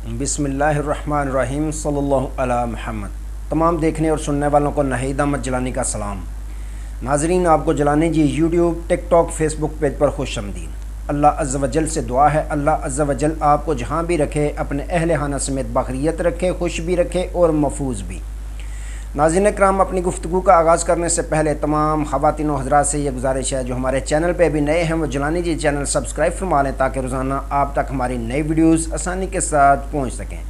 بسم اللہ الرحمن الرحیم صلی اللہ علی محمد۔ تمام دیکھنے اور سننے والوں کو ناہید احمد جیلانی کا سلام۔ ناظرین، آپ کو جیلانی جی یوٹیوب، ٹک ٹاک، فیس بک پیج پر خوش آمدید۔ اللہ عز و جل سے دعا ہے اللہ عز و جل آپ کو جہاں بھی رکھے، اپنے اہل خانہ سمیت بخیریت رکھے، خوش بھی رکھے اور محفوظ بھی۔ ناظرین کرام، اپنی گفتگو کا آغاز کرنے سے پہلے تمام خواتین و حضرات سے یہ گزارش ہے جو ہمارے چینل پہ ابھی نئے ہیں وہ جیلانی جی چینل سبسکرائب فرما لیں تاکہ روزانہ آپ تک ہماری نئی ویڈیوز آسانی کے ساتھ پہنچ سکیں۔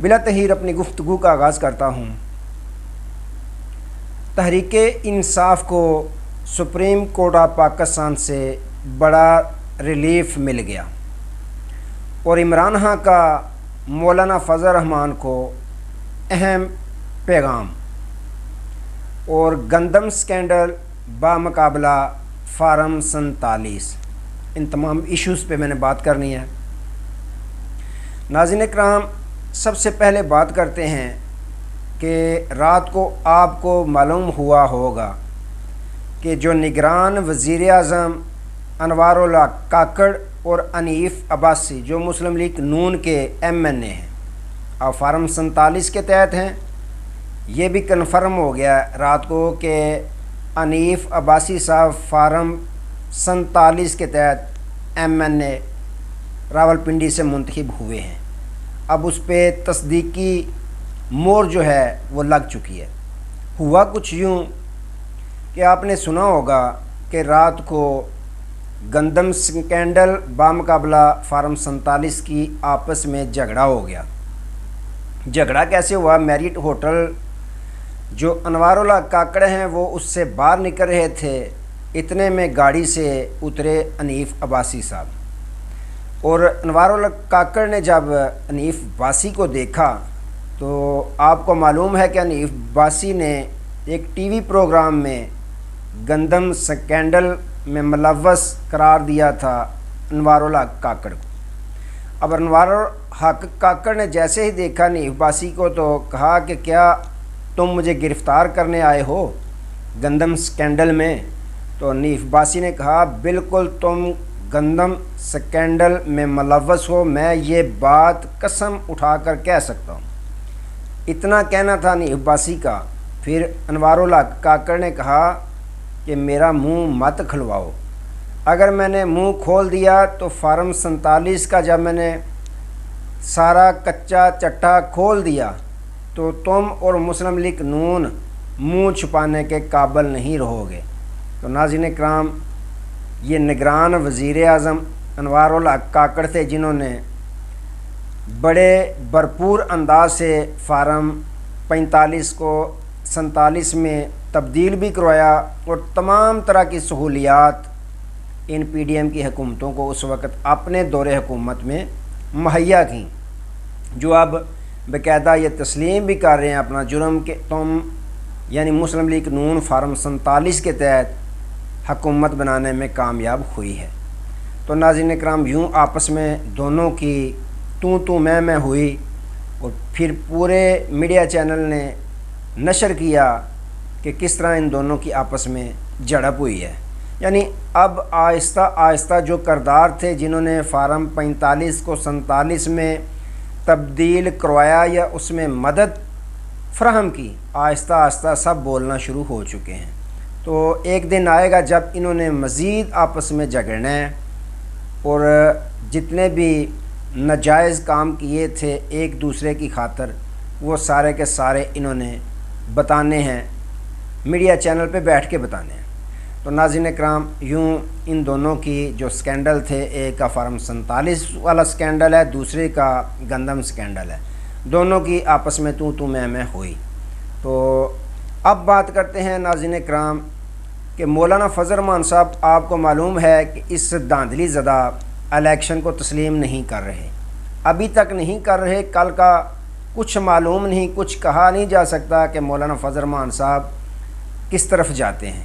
بلا تحیر اپنی گفتگو کا آغاز کرتا ہوں۔ تحریک انصاف کو سپریم کورٹ آف پاکستان سے بڑا ریلیف مل گیا اور عمران خان کا مولانا فضل الرحمان کو اہم پیغام، اور گندم سکینڈل بامقابلہ فارم 47، ان تمام ایشوز پہ میں نے بات کرنی ہے۔ ناظرین اکرام، سب سے پہلے بات کرتے ہیں کہ رات کو آپ کو معلوم ہوا ہوگا کہ جو نگران وزیر اعظم انوار اللہ کاکڑ اور انیف عباسی جو مسلم لیگ نون کے MNA ہیں اور فارم 47 کے تحت ہیں، یہ بھی کنفرم ہو گیا رات کو کہ انیف عباسی صاحب فارم 47 کے تحت MNA راولپنڈی سے منتخب ہوئے ہیں۔ اب اس پہ تصدیقی مور جو ہے وہ لگ چکی ہے۔ ہوا کچھ یوں کہ آپ نے سنا ہوگا کہ رات کو گندم سکینڈل بامقابلہ فارم 47 کی آپس میں جھگڑا ہو گیا۔ جھگڑا کیسے ہوا؟ میریٹ ہوٹل جو انوار اللہ کاکڑ ہیں وہ اس سے باہر نکل رہے تھے، اتنے میں گاڑی سے اترے انیف عباسی صاحب، اور انوار اللہ کاکڑ نے جب انیف عباسی کو دیکھا تو آپ کو معلوم ہے کہ انیف عباسی نے ایک ٹی وی پروگرام میں گندم سکینڈل میں ملوث قرار دیا تھا انوار اللہ کاکڑ کو۔ اب انوار حق کاکڑ نے جیسے ہی دیکھا انیف عباسی کو تو کہا کہ کیا تم مجھے گرفتار کرنے آئے ہو گندم سکینڈل میں؟ تو انیف عباسی نے کہا بالکل تم گندم سکینڈل میں ملوث ہو، میں یہ بات قسم اٹھا کر کہہ سکتا ہوں۔ اتنا کہنا تھا انیف عباسی کا۔ پھر انوار اللہ کاکڑ نے کہا کہ میرا منہ مت کھلواؤ، اگر میں نے منہ کھول دیا تو فارم 47 کا جب میں نے سارا کچا چٹا کھول دیا تو تم اور مسلم لیگ نون منہ چھپانے کے قابل نہیں رہو گے۔ تو ناظرین کرام، یہ نگران وزیر اعظم انوار اللہ کاکڑ تھے جنہوں نے بڑے بھرپور انداز سے فارم 45 کو 47 میں تبدیل بھی کروایا اور تمام طرح کی سہولیات ان PDM کی حکومتوں کو اس وقت اپنے دور حکومت میں مہیا کیں، جو اب باقاعدہ یہ تسلیم بھی کر رہے ہیں اپنا جرم کہ تم یعنی مسلم لیگ نون فارم 47 کے تحت حکومت بنانے میں کامیاب ہوئی ہے۔ تو ناظرین اکرام، یوں آپس میں دونوں کی تو میں ہوئی، اور پھر پورے میڈیا چینل نے نشر کیا کہ کس طرح ان دونوں کی آپس میں جھڑپ ہوئی ہے۔ یعنی اب آہستہ آہستہ جو کردار تھے جنہوں نے فارم 45 کو 47 میں تبدیل کروایا یا اس میں مدد فراہم کی، آہستہ آہستہ سب بولنا شروع ہو چکے ہیں۔ تو ایک دن آئے گا جب انہوں نے مزید آپس میں جھگڑنا ہے اور جتنے بھی ناجائز کام کیے تھے ایک دوسرے کی خاطر وہ سارے کے سارے انہوں نے بتانے ہیں، میڈیا چینل پہ بیٹھ کے بتانے ہیں۔ تو ناظرین اکرام، یوں ان دونوں کی جو سکینڈل تھے، ایک کا فارم 47 والا سکینڈل ہے، دوسرے کا گندم سکینڈل ہے، دونوں کی آپس میں تو میں ہوئی۔ تو اب بات کرتے ہیں ناظرین اکرام کہ مولانا فضل الرحمان صاحب آپ کو معلوم ہے کہ اس دھاندلی زدہ الیکشن کو تسلیم نہیں کر رہے، ابھی تک نہیں کر رہے۔ کل کا کچھ معلوم نہیں، کچھ کہا نہیں جا سکتا کہ مولانا فضل الرحمان صاحب کس طرف جاتے ہیں،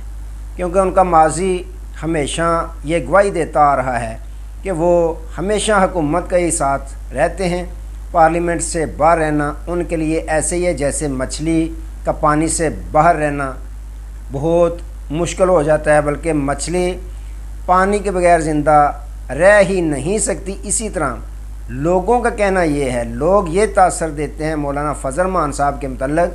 کیونکہ ان کا ماضی ہمیشہ یہ گواہی دیتا آ رہا ہے کہ وہ ہمیشہ حکومت کا ہی ساتھ رہتے ہیں۔ پارلیمنٹ سے باہر رہنا ان کے لیے ایسے ہی ہے جیسے مچھلی کا پانی سے باہر رہنا بہت مشکل ہو جاتا ہے، بلکہ مچھلی پانی کے بغیر زندہ رہ ہی نہیں سکتی، اسی طرح لوگوں کا کہنا یہ ہے، لوگ یہ تاثر دیتے ہیں مولانا فضل الرحمان صاحب کے متعلق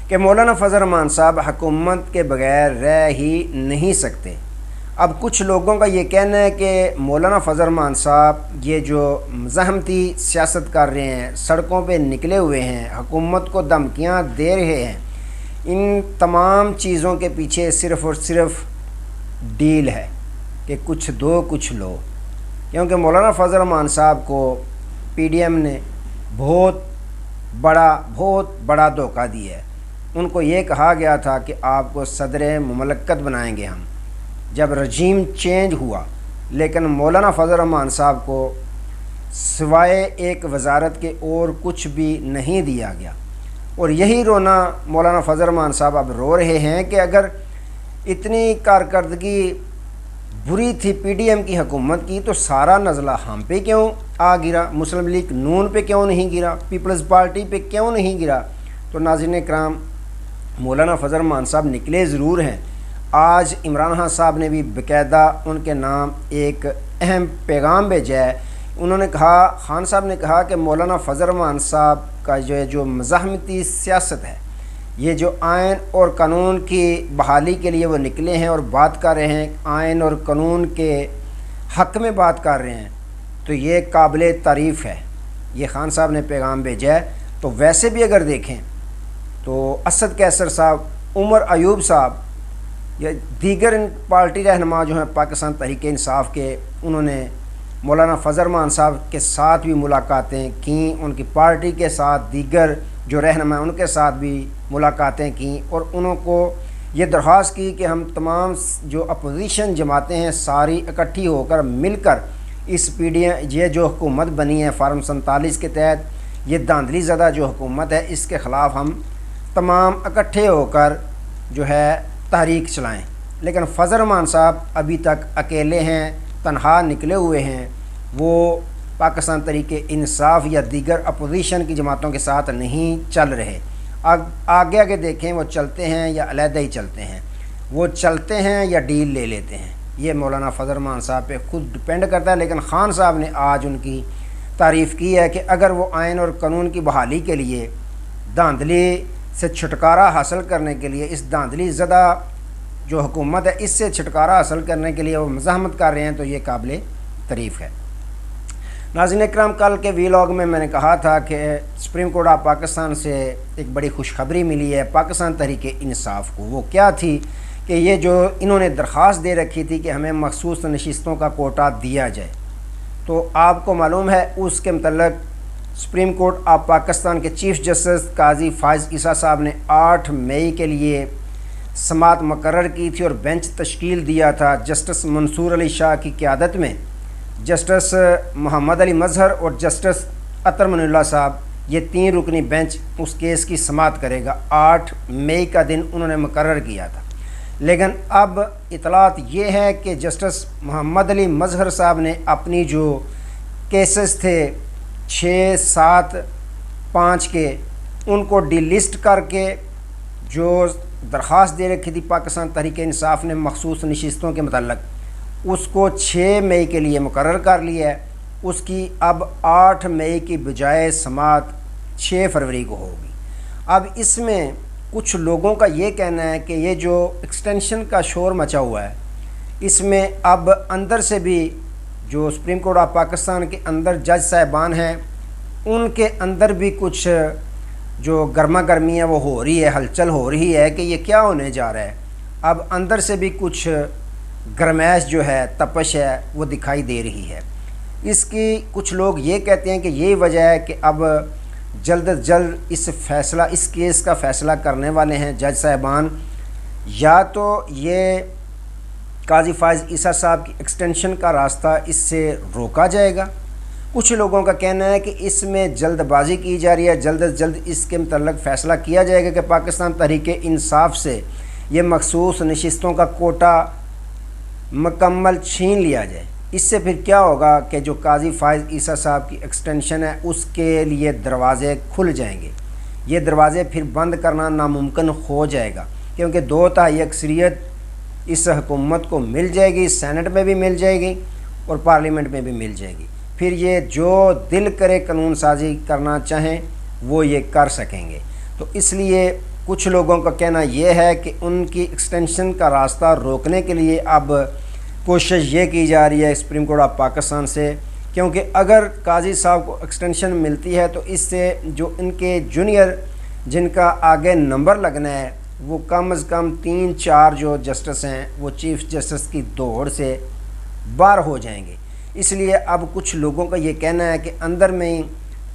کہ مولانا فضل الرحمان صاحب حکومت کے بغیر رہ ہی نہیں سکتے۔ اب کچھ لوگوں کا یہ کہنا ہے کہ مولانا فضل الرحمان صاحب یہ جو مزاحمتی سیاست کر رہے ہیں، سڑکوں پہ نکلے ہوئے ہیں، حکومت کو دھمکیاں دے رہے ہیں، ان تمام چیزوں کے پیچھے صرف اور صرف ڈیل ہے کہ کچھ دو کچھ لو، کیونکہ مولانا فضل الرحمان صاحب کو پی ڈی ایم نے بہت بڑا دھوکہ دیا ہے۔ ان کو یہ کہا گیا تھا کہ آپ کو صدر مملکت بنائیں گے ہم، جب رجیم چینج ہوا، لیکن مولانا فضل الرحمان صاحب کو سوائے ایک وزارت کے اور کچھ بھی نہیں دیا گیا، اور یہی رونا مولانا فضل الرحمان صاحب اب رو رہے ہیں کہ اگر اتنی کارکردگی بری تھی پی ڈی ایم کی حکومت کی تو سارا نزلہ ہم پہ کیوں آ گرا، مسلم لیگ نون پہ کیوں نہیں گرا، پیپلز پارٹی پہ کیوں نہیں گرا؟ تو ناظرین کرام، مولانا فضل الرحمان صاحب نکلے ضرور ہیں۔ آج عمران خان صاحب نے بھی باقاعدہ ان کے نام ایک اہم پیغام بھیجا ہے۔ انہوں نے کہا، خان صاحب نے کہا کہ مولانا فضل الرحمان صاحب کا جو مزاحمتی سیاست ہے، یہ جو آئین اور قانون کی بحالی کے لیے وہ نکلے ہیں اور بات کر رہے ہیں، آئین اور قانون کے حق میں بات کر رہے ہیں، تو یہ قابل تعریف ہے۔ یہ خان صاحب نے پیغام بھیجا ہے۔ تو ویسے بھی اگر دیکھیں تو اسد قیصر صاحب، عمر ایوب صاحب یا دیگر پارٹی رہنما جو ہیں پاکستان تحریک انصاف کے، انہوں نے مولانا فضل الرحمان صاحب کے ساتھ بھی ملاقاتیں کیں، ان کی پارٹی کے ساتھ دیگر جو رہنما ہیں ان کے ساتھ بھی ملاقاتیں کیں، اور انہوں کو یہ درخواست کی کہ ہم تمام جو اپوزیشن جماعتیں ہیں ساری اکٹھی ہو کر مل کر اس پی ڈی ایم یہ جو حکومت بنی ہے فارم 47 کے تحت، یہ دھاندلی زدہ جو حکومت ہے، اس کے خلاف ہم تمام اکٹھے ہو کر جو ہے تحریک چلائیں۔ لیکن فضل الرحمان صاحب ابھی تک اکیلے ہیں، تنہا نکلے ہوئے ہیں، وہ پاکستان تحریک انصاف یا دیگر اپوزیشن کی جماعتوں کے ساتھ نہیں چل رہے۔ آگے آگے دیکھیں وہ چلتے ہیں یا علیحدہ ہی چلتے ہیں، وہ چلتے ہیں یا ڈیل لے لیتے ہیں، یہ مولانا فضل الرحمان صاحب پہ خود ڈپینڈ کرتا ہے۔ لیکن خان صاحب نے آج ان کی تعریف کی ہے کہ اگر وہ آئین اور قانون کی بحالی کے لیے دھاندلی سے چھٹکارا حاصل کرنے کے لیے، اس دھاندلی زدہ جو حکومت ہے اس سے چھٹکارا حاصل کرنے کے لیے وہ مزاحمت کر رہے ہیں، تو یہ قابل تعریف ہے۔ ناظرین اکرام، کل کے ویلاگ میں نے کہا تھا کہ سپریم کورٹ آف پاکستان سے ایک بڑی خوشخبری ملی ہے پاکستان تحریک انصاف کو۔ وہ کیا تھی کہ یہ جو انہوں نے درخواست دے رکھی تھی کہ ہمیں مخصوص نشستوں کا کوٹا دیا جائے، تو آپ کو معلوم ہے اس کے متعلق سپریم کورٹ آف پاکستان کے چیف جسٹس قاضی فائز عیسیٰ صاحب نے 8 مئی کے لیے سماعت مقرر کی تھی اور بینچ تشکیل دیا تھا جسٹس منصور علی شاہ کی قیادت میں۔ جسٹس محمد علی مظہر اور جسٹس عطر من اللہ صاحب، یہ 3 رکنی بینچ اس کیس کی سماعت کرے گا۔ 8 مئی کا دن انہوں نے مقرر کیا تھا، لیکن اب اطلاعات یہ ہے کہ جسٹس محمد علی مظہر صاحب نے اپنی جو کیسز تھے 6، 7، 5 کے، ان کو ڈی لسٹ کر کے جو درخواست دے رکھی تھی پاکستان تحریک انصاف نے مخصوص نشستوں کے متعلق، اس کو 6 مئی کے لیے مقرر کر لیا ہے۔ اس کی اب 8 مئی کی بجائے سماعت 6 فروری کو ہوگی۔ اب اس میں کچھ لوگوں کا یہ کہنا ہے کہ یہ جو ایکسٹینشن کا شور مچا ہوا ہے، اس میں اب اندر سے بھی جو سپریم کورٹ آف پاکستان کے اندر جج صاحبان ہیں، ان کے اندر بھی کچھ جو گرما گرمی ہے وہ ہو رہی ہے، ہلچل ہو رہی ہے کہ یہ کیا ہونے جا رہا ہے۔ اب اندر سے بھی کچھ گرمائش جو ہے، تپش ہے، وہ دکھائی دے رہی ہے۔ اس کی کچھ لوگ یہ کہتے ہیں کہ یہی وجہ ہے کہ اب جلد از جلد اس کیس کا فیصلہ کرنے والے ہیں جج صاحبان، یا تو یہ قاضی فائز عیسیٰ صاحب کی ایکسٹینشن کا راستہ اس سے روکا جائے گا۔ کچھ لوگوں کا کہنا ہے کہ اس میں جلد بازی کی جا رہی ہے، جلد از جلد اس کے متعلق فیصلہ کیا جائے گا کہ پاکستان تحریک انصاف سے یہ مخصوص نشستوں کا کوٹا مکمل چھین لیا جائے۔ اس سے پھر کیا ہوگا کہ جو قاضی فائز عیسیٰ صاحب کی ایکسٹینشن ہے اس کے لیے دروازے کھل جائیں گے، یہ دروازے پھر بند کرنا ناممکن ہو جائے گا، کیونکہ 2/3 اکثریت اس حکومت کو مل جائے گی، سینٹ میں بھی مل جائے گی اور پارلیمنٹ میں بھی مل جائے گی۔ پھر یہ جو دل کرے قانون سازی کرنا چاہیں وہ یہ کر سکیں گے۔ تو اس لیے کچھ لوگوں کا کہنا یہ ہے کہ ان کی ایکسٹینشن کا راستہ روکنے کے لیے اب کوشش یہ کی جا رہی ہے سپریم کورٹ آف پاکستان سے، کیونکہ اگر قاضی صاحب کو ایکسٹینشن ملتی ہے تو اس سے جو ان کے جونیئر جن کا آگے نمبر لگنا ہے وہ کم از کم 3-4 جو جسٹس ہیں وہ چیف جسٹس کی دوڑ سے باہر ہو جائیں گے۔ اس لیے اب کچھ لوگوں کا یہ کہنا ہے کہ اندر میں ہی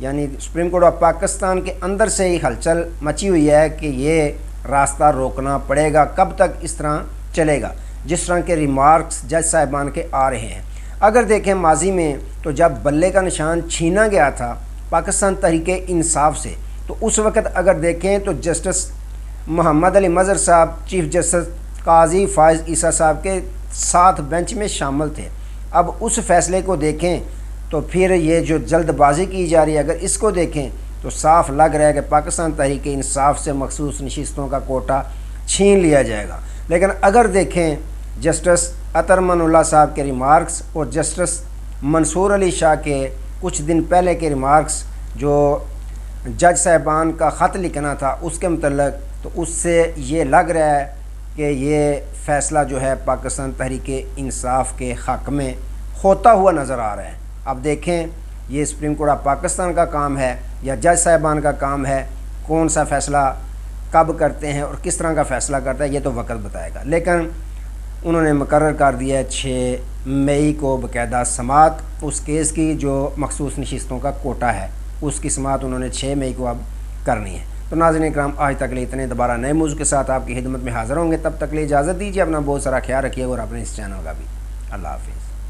یعنی سپریم کورٹ آف پاکستان کے اندر سے ہی ہلچل مچی ہوئی ہے کہ یہ راستہ روکنا پڑے گا۔ کب تک اس طرح چلے گا؟ جس طرح کے ریمارکس جج صاحبان کے آ رہے ہیں۔ اگر دیکھیں ماضی میں تو جب بلے کا نشان چھینا گیا تھا پاکستان تحریک انصاف سے، تو اس وقت اگر دیکھیں تو جسٹس محمد علی مظہر صاحب چیف جسٹس قاضی فائز عیسیٰ صاحب کے ساتھ بینچ میں شامل تھے۔ اب اس فیصلے کو دیکھیں تو پھر یہ جو جلد بازی کی جا رہی ہے اگر اس کو دیکھیں تو صاف لگ رہا ہے کہ پاکستان تحریک انصاف سے مخصوص نشستوں کا کوٹا چھین لیا جائے گا۔ لیکن اگر دیکھیں جسٹس عطر من اللہ صاحب کے ریمارکس اور جسٹس منصور علی شاہ کے کچھ دن پہلے کے ریمارکس جو جج صاحبان کا خط لکھنا تھا اس کے متعلق، تو اس سے یہ لگ رہا ہے کہ یہ فیصلہ جو ہے پاکستان تحریک انصاف کے حق میں ہوتا ہوا نظر آ رہا ہے۔ اب دیکھیں یہ سپریم کورٹ آف پاکستان کا کام ہے یا جج صاحبان کا کام ہے، کون سا فیصلہ کب کرتے ہیں اور کس طرح کا فیصلہ کرتا ہے یہ تو وقت بتائے گا۔ لیکن انہوں نے مقرر کر دیا ہے 6 مئی کو باقاعدہ سماعت اس کیس کی جو مخصوص نشستوں کا کوٹا ہے، اس کی سماعت انہوں نے 6 مئی کو اب کرنی ہے۔ تو ناظرین اکرام آج تک لیے اتنے، دوبارہ نئے موضوع کے ساتھ آپ کی خدمت میں حاضر ہوں گے، تب تک لیے اجازت دیجیے، اپنا بہت سارا خیال رکھیے اور اپنے اس چینل کا بھی۔ اللہ حافظ۔